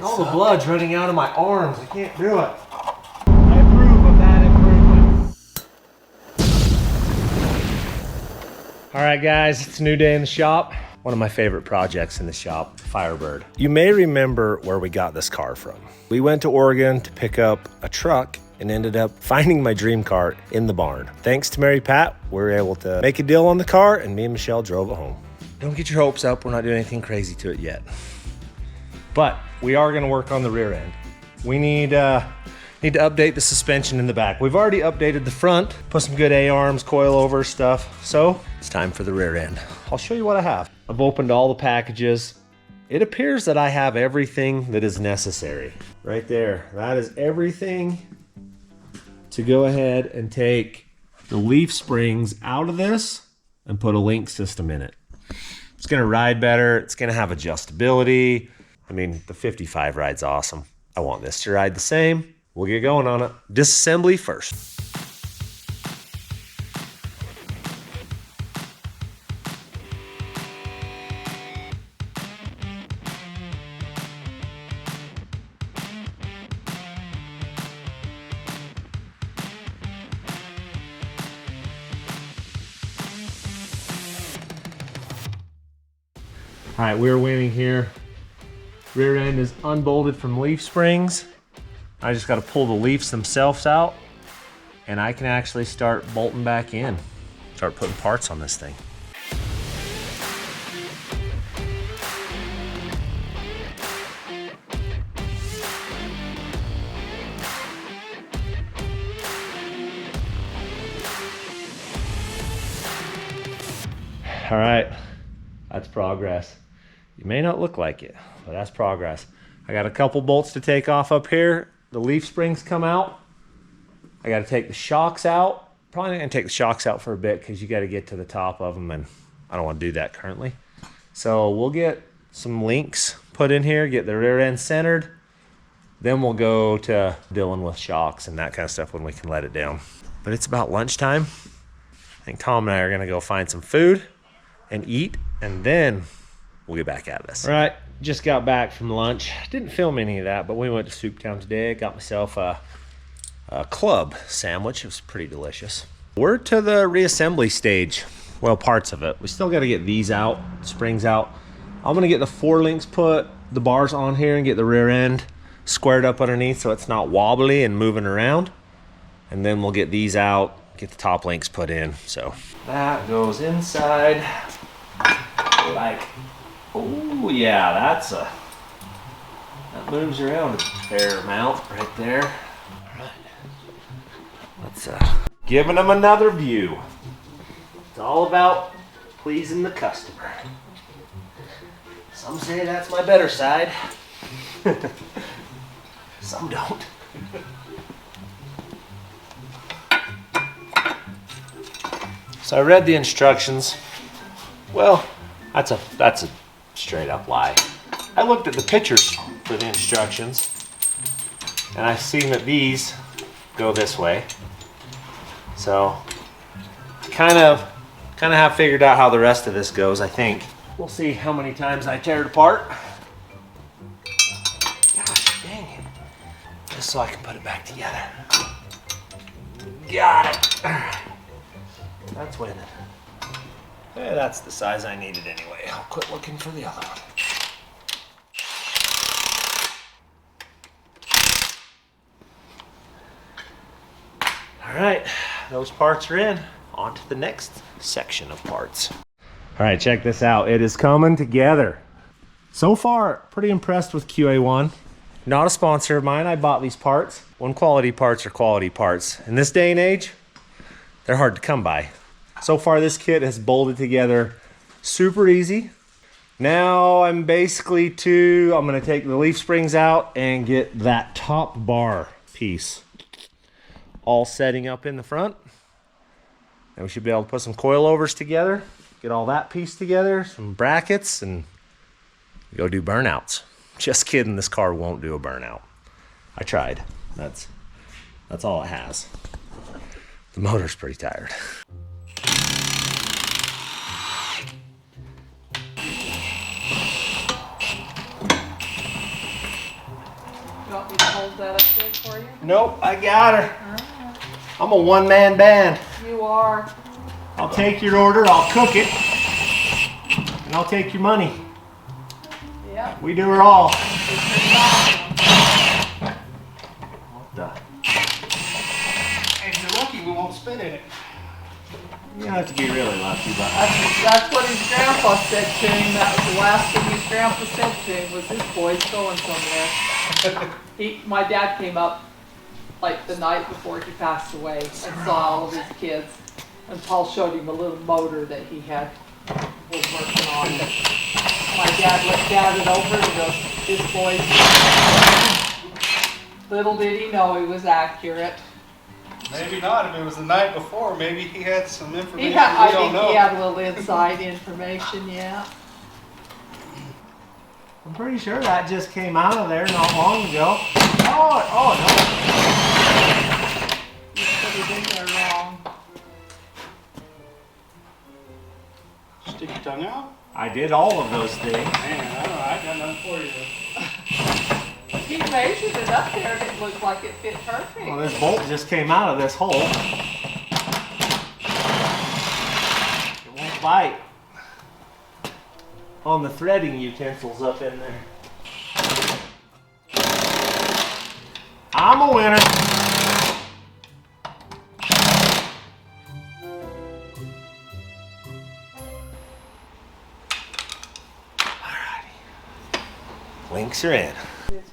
All the blood's running out of my arms. I can't do it. I approve of that improvement. All right, guys, it's a new day in the shop. One of my favorite projects in the shop, Firebird. You may remember where we got this car from. We went to Oregon to pick up a truck and ended up finding my dream car in the barn. Thanks to Mary Pat, we were able to make a deal on the car, and me and Michelle drove it home. Don't get your hopes up. We're not doing anything crazy to it yet. But we are gonna work on the rear end. We need to update the suspension in the back. We've already updated the front, put some good A-arms, coilover stuff. So it's time for the rear end. I'll show you what I have. I've opened all the packages. It appears that I have everything that is necessary. Right there, that is everything to go ahead and take the leaf springs out of this and put a link system in it. It's gonna ride better, it's gonna have adjustability. I mean, the 55 ride's awesome. I want this to ride the same. We'll get going on it. Disassembly first. All right, we're winning here. Rear end is unbolted from leaf springs. I just got to pull the leaves themselves out, and I can actually start bolting back in. Start putting parts on this thing. All right, that's progress. You may not look like it, but that's progress. I got a couple bolts to take off up here. The leaf springs come out. I got to take the shocks out. Probably not gonna take the shocks out for a bit because you got to get to the top of them, and I don't want to do that currently. So we'll get some links put in here, get the rear end centered. Then we'll go to dealing with shocks and that kind of stuff when we can let it down. But it's about lunchtime. I think Tom and I are gonna go find some food and eat, and then we'll get back at this. All right, just got back from lunch. Didn't film any of that, but we went to Soup Town today. Got myself a club sandwich. It was pretty delicious. We're to the reassembly stage. Well, parts of it. We still got to get these out, springs out. I'm gonna get the 4 links put, the bars on here, and get the rear end squared up underneath so it's not wobbly and moving around. And then we'll get these out, get the top links put in. So that goes inside like, oh yeah, that moves around a fair amount right there. All right, let's giving them another view. It's all about pleasing the customer. Some say that's my better side. Some don't. So I read the instructions. Well, that's a straight up lie. I looked at the pictures for the instructions, and I've seen that these go this way. So kind of have figured out how the rest of this goes, I think. We'll see how many times I tear it apart. Gosh dang it. Just so I can put it back together. Got it. That's winning. Yeah, that's the size I needed anyway. I'll quit looking for the other one. All right, those parts are in. On to the next section of parts. All right, check this out. It is coming together. So far, pretty impressed with QA1. Not a sponsor of mine. I bought these parts. When quality parts are quality parts. In this day and age, they're hard to come by. So far, this kit has bolted together super easy. Now I'm basically I'm gonna take the leaf springs out and get that top bar piece all setting up in the front. And we should be able to put some coilovers together, get all that piece together, some brackets, and go do burnouts. Just kidding, this car won't do a burnout. I tried. That's all it has. The motor's pretty tired. You want me to hold that up there for you? Nope, I got her. Alright. I'm a one-man band. You are. I'll take your order, I'll cook it, and I'll take your money. Yep. We do her all. What the? If you're lucky, we won't spit in it. You have to be really lucky, but That's what his grandpa said to him. That was the last thing his grandpa said to him was, this boy's going somewhere. My dad came up like the night before he passed away and saw all of his kids. And Paul showed him a little motor that he was working on. My dad looked at it over and goes, this boy's little did he know he was accurate. Maybe not. If it was the night before, maybe he had some information I we don't think know. he had a little inside information, yeah. I'm pretty sure that just came out of there not long ago. Oh no. You put it in there wrong. Stick your tongue out. I did all of those things. Man, I don't know. I got nothing for you. He measured it up there and it looked like it fit perfect. Well, this bolt just came out of this hole. It won't bite on the threading utensils up in there. I'm a winner. Alrighty. Links are in.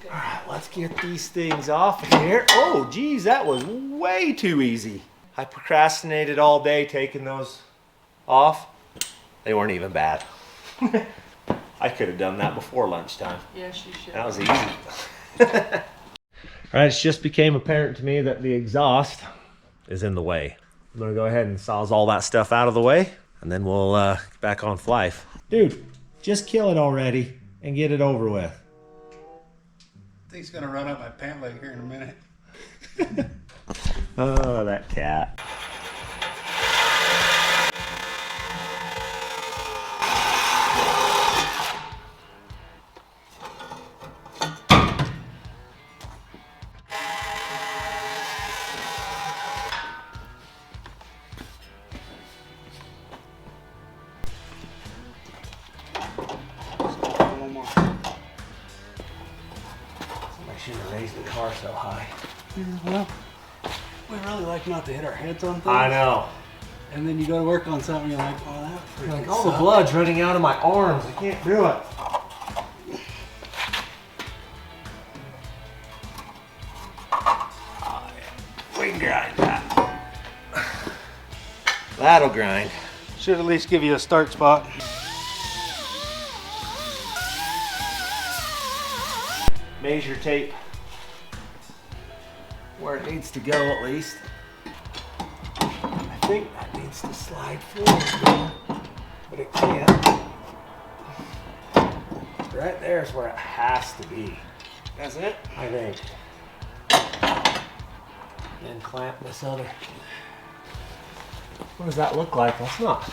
Alright, let's get these things off of here. Oh, geez, that was way too easy. I procrastinated all day taking those off. They weren't even bad. I could have done that before lunchtime. Yes, you should. That was easy. Alright, it's just became apparent to me that the exhaust is in the way. I'm gonna go ahead and saws all that stuff out of the way, and then we'll get back on Flife. Dude, just kill it already and get it over with. I think he's gonna run up my pant leg here in a minute. Oh, that cat. One more. I shouldn't have raised the car so high. Well, we really like not to hit our heads on things. I know. And then you go to work on something, you're like, oh, that freaking Like, all the sucked. blood's running out of my arms. I can't do it. Oh, yeah. We can grind that. That'll grind. Should at least give you a start spot. Measure tape where it needs to go, at least. I think that needs to slide forward, but it can't. Right there is where it has to be. That's it? I think. And clamp this other. What does that look like? That's not.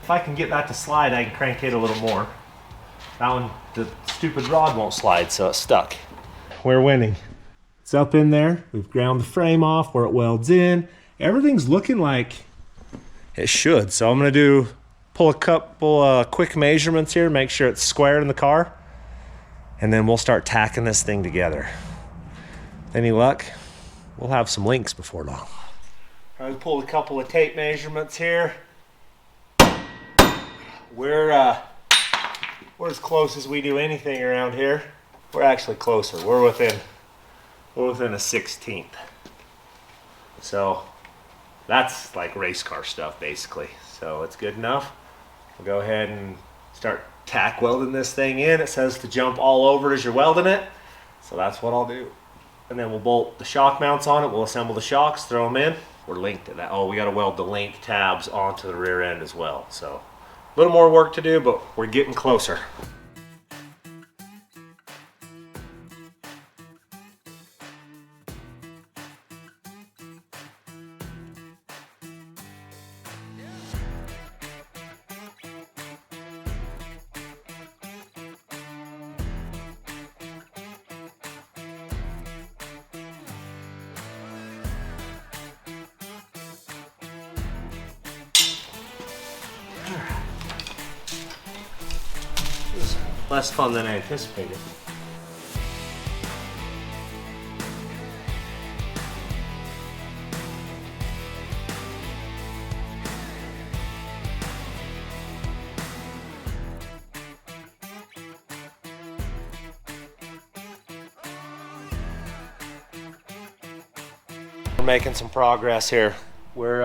If I can get that to slide, I can crank it a little more. That one, the stupid rod won't slide, so it's stuck. We're winning. It's up in there. We've ground the frame off where it welds in. Everything's looking like it should. So I'm gonna pull a couple quick measurements here, make sure it's square in the car, and then we'll start tacking this thing together. Any luck, we'll have some links before long. I pulled a couple of tape measurements here. We're as close as we do anything around here. We're actually closer. We're within a 16th. So that's like race car stuff basically. So it's good enough. We'll go ahead and start tack welding this thing in. It says to jump all over as you're welding it. So that's what I'll do. And then we'll bolt the shock mounts on it. We'll assemble the shocks, throw them in. We're linked to that. Oh, we got to weld the link tabs onto the rear end as well. So a little more work to do, but we're getting closer. less fun than I anticipated. We're making some progress here. We're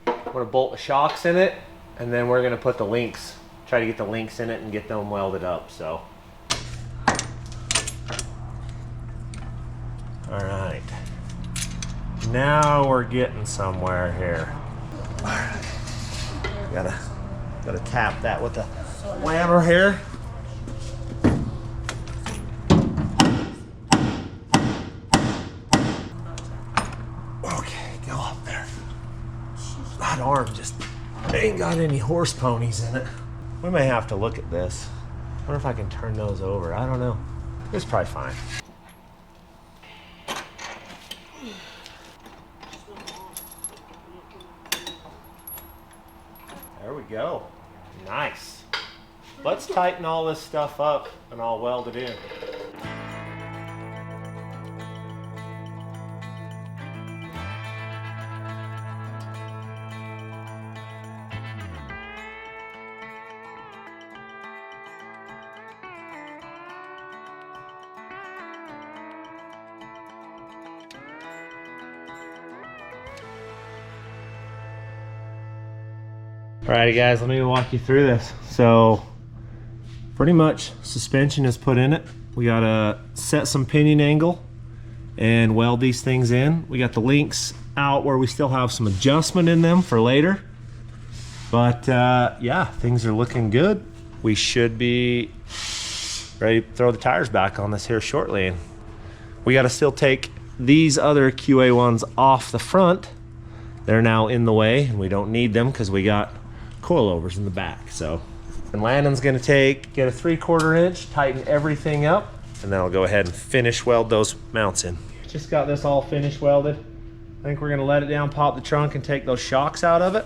gonna bolt the shocks in it, and then we're gonna put the links, try to get the links in it and get them welded up. So, all right, now we're getting somewhere here. All right. Gotta tap that with the hammer here. That arm just ain't got any horse ponies in it. We may have to look at this. I wonder if I can turn those over. I don't know. It's probably fine. There we go. Nice. Let's tighten all this stuff up and I'll weld it in. Alrighty guys, let me walk you through this. So pretty much suspension is put in it. We gotta set some pinion angle and weld these things in. We got the links out where we still have some adjustment in them for later. But yeah, things are looking good. We should be ready to throw the tires back on this here shortly. And we gotta still take these other QA ones off the front. They're now in the way and we don't need them because we got coilovers in the back. So, and Landon's gonna get a 3/4 inch, tighten everything up, and then I'll go ahead and finish weld those mounts in. Just got this all finished welded. I think we're gonna let it down, pop the trunk, and take those shocks out of it.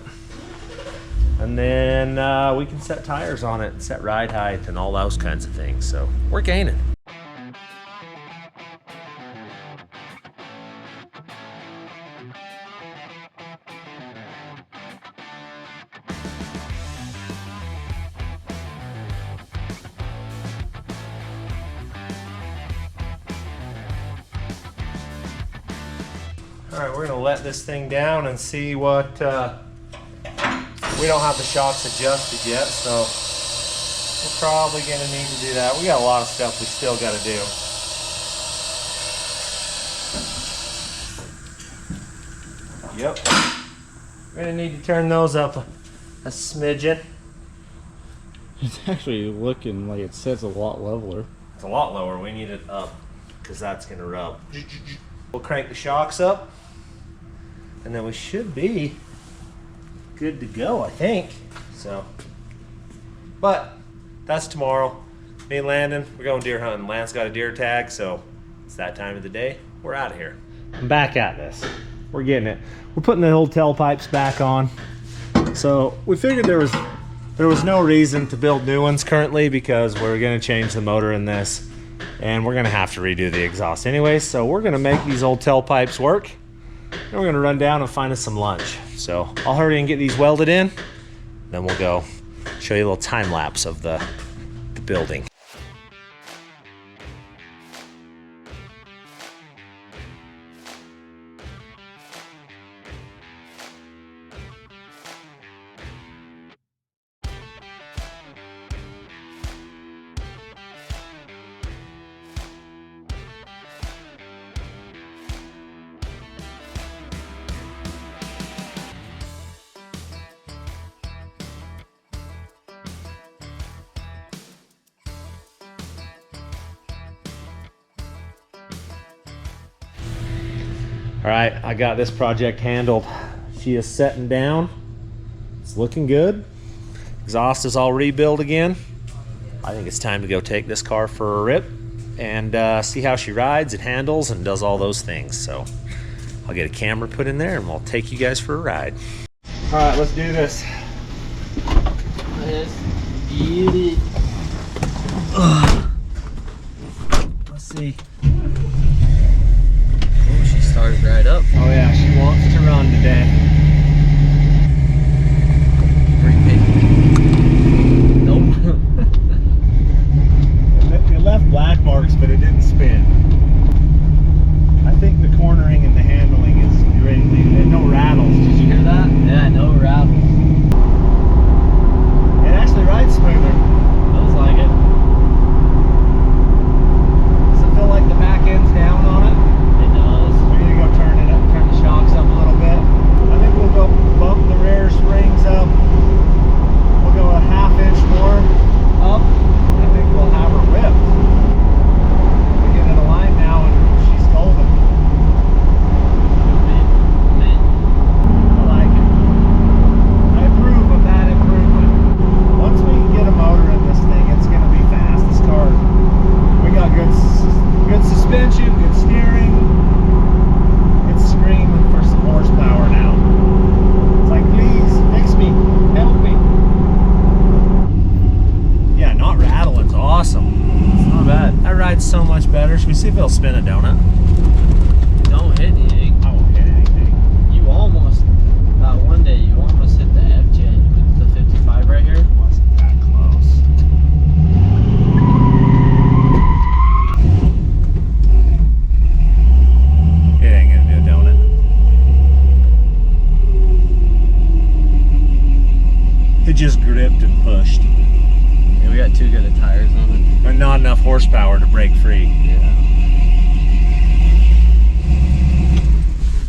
And then we can set tires on it and set ride height and all those kinds of things. So we're gaining. All right, we're gonna let this thing down and see what, we don't have the shocks adjusted yet, so we're probably gonna need to do that. We got a lot of stuff we still gotta do. Yep, we're gonna need to turn those up a smidgen. It's actually looking like it sits a lot leveler. It's a lot lower, we need it up, because that's gonna rub. We'll crank the shocks up, and then we should be good to go, I think. So, but that's tomorrow. Me and Landon, we're going deer hunting. Lance got a deer tag, so it's that time of the day. We're out of here. I'm back at this. We're getting it. We're putting the old tailpipes back on. So we figured there was no reason to build new ones currently because we're gonna change the motor in this, and we're gonna have to redo the exhaust anyway. So we're gonna make these old tailpipes work. And we're gonna run down and find us some lunch. So I'll hurry and get these welded in, then we'll go show you a little time lapse of the building. All right, I got this project handled. She is setting down. It's looking good. Exhaust is all rebuilt again. I think it's time to go take this car for a rip and see how she rides and handles and does all those things. So I'll get a camera put in there and we'll take you guys for a ride. All right, let's do this. Let's get it. Let's see. Oh, she started right up. Oh yeah, she wants to run today. Nope. It left black marks, but it didn't spin. I think the cornering and the handling is great. And no rattles. Did you hear that? Yeah, no rattles. It actually rides smoother. Feels like it. Does it feel like the back end's down on it? It does. We're gonna go turn it up, turn the shocks up a little bit. I think we'll go bump the rear springs up. We'll go a ½ inch more up. I think we'll have her whipped. We get in a line now and she's golden. I like it. I approve of that improvement. Once we get a motor in this thing, it's gonna be fast. This car, we got good suspension, good steering. It's screaming for some horsepower now. It's like, please fix me, help me. Yeah, not rattling's awesome. It's not bad. That rides so much better. Should we see if it'll spin a donut? Don't hit anything. I won't hit anything. You almost, one day, you almost hit the FJ with the 55 right here. Wasn't that close. It ain't gonna do a donut. It just gripped and pushed. Yeah, we got too good of tires on it. And not enough horsepower to break free. Yeah.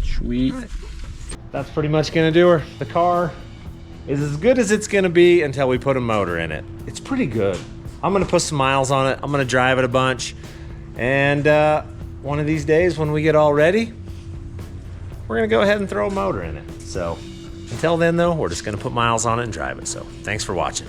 Sweet. That's pretty much gonna do her. The car is as good as it's gonna be until we put a motor in it. It's pretty good. I'm gonna put some miles on it. I'm gonna drive it a bunch. And one of these days when we get all ready, we're gonna go ahead and throw a motor in it. So until then though, we're just gonna put miles on it and drive it. So thanks for watching.